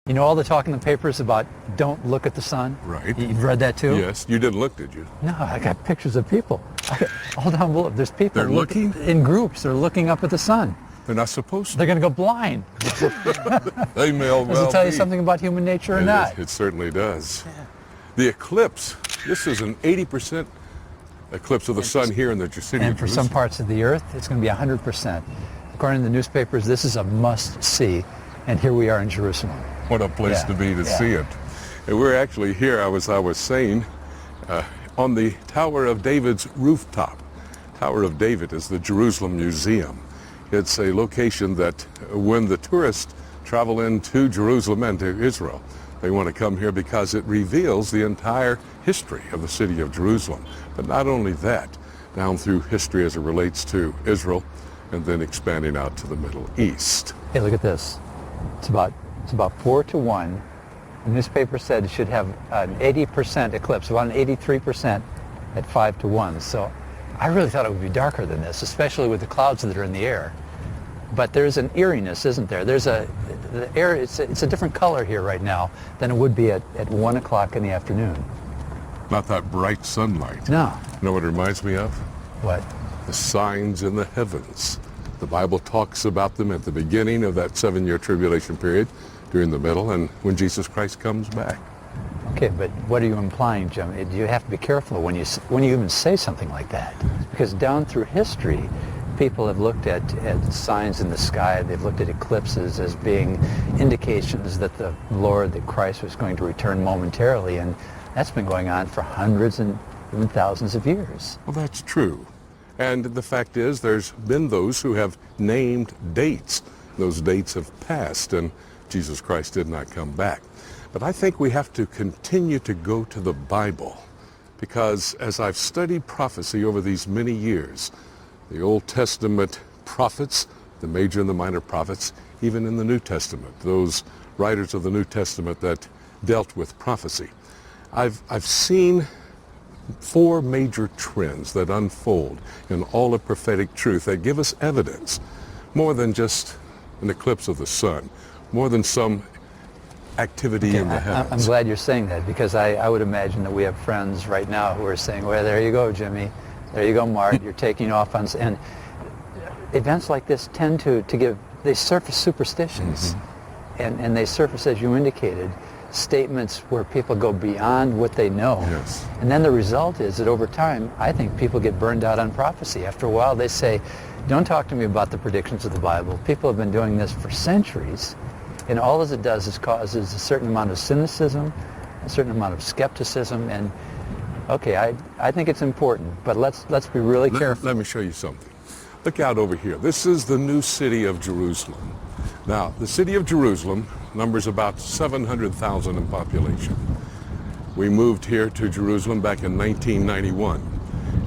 You know all the talk in the papers about don't look at the sun? Right. You've read that too? Yes. You didn't look, did you? No, I got pictures of people. All down below, there's people. They're looking? In groups. They're looking up at the sun. They're not supposed to. They're going to go blind. They may well Does it tell you be. something about human nature or not? It certainly does. Yeah. The eclipse, this is an 80% eclipse of the sun here in the city And of for Jerusalem. some parts of the earth, it's going to be 100%. According to the newspapers, this is a must-see. And here we are in Jerusalem. What a place to be to see it. And we're actually here, I was saying, on the Tower of David's rooftop. Tower of David is the Jerusalem Museum. It's a location that when the tourists travel into Jerusalem and to Israel, they want to come here because it reveals the entire history of the city of Jerusalem. But not only that, down through history as it relates to Israel and then expanding out to the Middle East. Hey, look at this. It's about 4-1. The newspaper said it should have an 80% eclipse, about an 83% at 5-1. So I really thought it would be darker than this, especially with the clouds that are in the air. But there's an eeriness, isn't there? The air, it's a different color here right now than it would be at 1 o'clock in the afternoon. Not that bright sunlight. No. You know what it reminds me of? What? The signs in the heavens. The Bible talks about them at the beginning of that 7-year tribulation period, during the middle, and when Jesus Christ comes back. Okay, but what are you implying, Jim? You have to be careful when you even say something like that, because down through history, people have looked at signs in the sky. They've looked at eclipses as being indications that the Lord, that Christ, was going to return momentarily, and that's been going on for hundreds and even thousands of years. Well, that's true. And the fact is, there's been those who have named dates. Those dates have passed, and Jesus Christ did not come back. But I think we have to continue to go to the Bible, because as I've studied prophecy over these many years, the Old Testament prophets, the major and the minor prophets, even in the New Testament, those writers of the New Testament that dealt with prophecy, I've seen 4 major trends that unfold in all of prophetic truth that give us evidence, more than just an eclipse of the sun, more than some activity in the heavens. I'm glad you're saying that, because I would imagine that we have friends right now who are saying, well, there you go, Jimmy. There you go, Mark. You're taking off on... And events like this tend to give... They surface superstitions. Mm-hmm. And they surface, as you indicated, statements where people go beyond what they know. Yes. And then the result is that over time, I think people get burned out on prophecy. After a while, they say, don't talk to me about the predictions of the Bible. People have been doing this for centuries, and all it does is causes a certain amount of cynicism, a certain amount of skepticism, and okay, I think it's important, but let's be really careful. Let me show you something. Look out over here. This is the new city of Jerusalem. Now, the city of Jerusalem numbers about 700,000 in population. We moved here to Jerusalem back in 1991.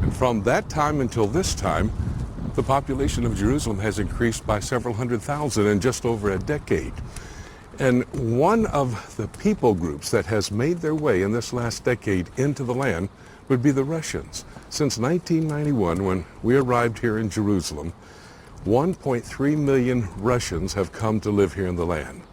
And from that time until this time, the population of Jerusalem has increased by several hundred thousand in just over a decade. And one of the people groups that has made their way in this last decade into the land would be the Russians. Since 1991, when we arrived here in Jerusalem, 1.3 million Russians have come to live here in the land.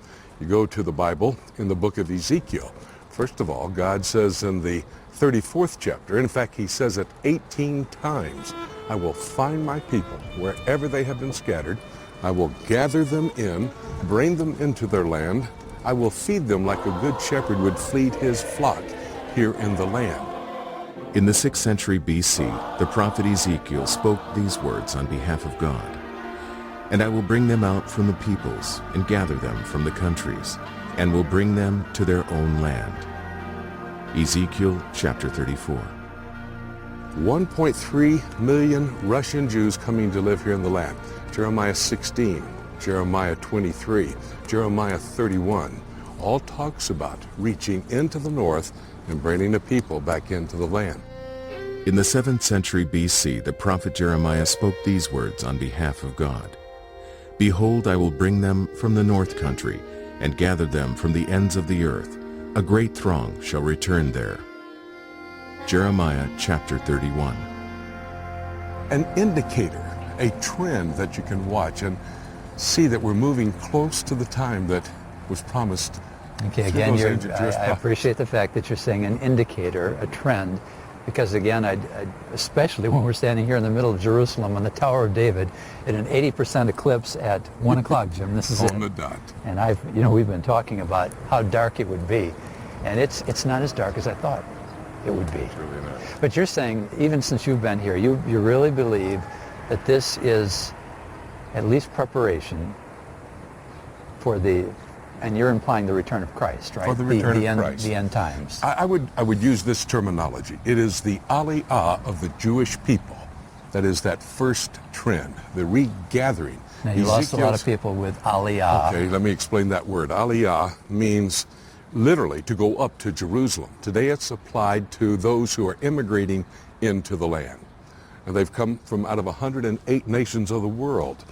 You go to the Bible in the book of Ezekiel. First of all, God says in the 34th chapter, in fact, he says it 18 times, I will find my people wherever they have been scattered. I will gather them in, bring them into their land. I will feed them like a good shepherd would feed his flock here in the land. In the 6th century BC, the prophet Ezekiel spoke these words on behalf of God. And I will bring them out from the peoples and gather them from the countries, and will bring them to their own land. Ezekiel chapter 34. 1.3 million Russian Jews coming to live here in the land. Jeremiah 16, Jeremiah 23, Jeremiah 31, all talks about reaching into the north and bringing the people back into the land. In the 7th century BC, the prophet Jeremiah spoke these words on behalf of God. Behold, I will bring them from the north country and gather them from the ends of the earth. A great throng shall return there. Jeremiah chapter 31. An indicator, a trend that you can watch and see that we're moving close to the time that was promised Okay, through again, those ancient Jewish I prophets. appreciate the fact that you're saying an indicator, a trend, because again, especially when we're standing here in the middle of Jerusalem on the Tower of David in an 80% eclipse at 1 o'clock, Jim. This is On the it. dot. And we've been talking about how dark it would be, and it's not as dark as I thought it would be. It's really not. But you're saying, even since you've been here, you really believe that this is at least preparation for and you're implying the return of Christ, right? For the return of end, Christ. The end times. I would use this terminology. It is the aliyah of the Jewish people. That is that first trend, the regathering. Now, you lost a lot of Ezekiel's- people with aliyah. Okay, let me explain that word. Aliyah means literally to go up to Jerusalem. Today it's applied to those who are immigrating into the land. And they've come from out of 108 nations of the world.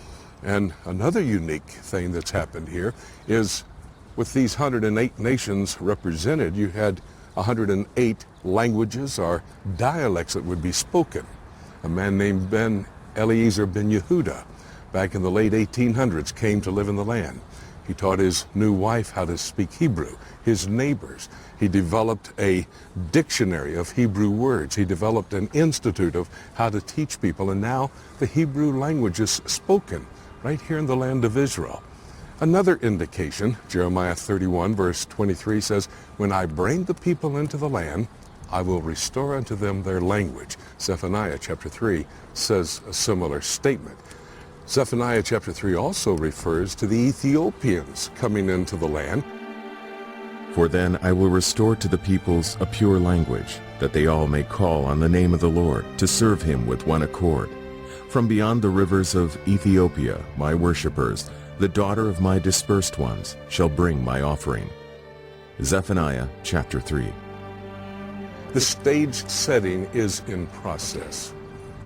And another unique thing that's happened here is with these 108 nations represented, you had 108 languages or dialects that would be spoken. A man named Eliezer ben Yehuda, back in the late 1800s, came to live in the land. He taught his new wife how to speak Hebrew, his neighbors. He developed a dictionary of Hebrew words. He developed an institute of how to teach people, and now the Hebrew language is spoken right here in the land of Israel. Another indication, Jeremiah 31 verse 23 says, "When I bring the people into the land, I will restore unto them their language." Zephaniah chapter 3 says a similar statement. Zephaniah chapter 3 also refers to the Ethiopians coming into the land. For then I will restore to the peoples a pure language, that they all may call on the name of the Lord, to serve him with one accord. From beyond the rivers of Ethiopia, my worshippers, the daughter of my dispersed ones, shall bring my offering. Zephaniah chapter 3. The stage setting is in process.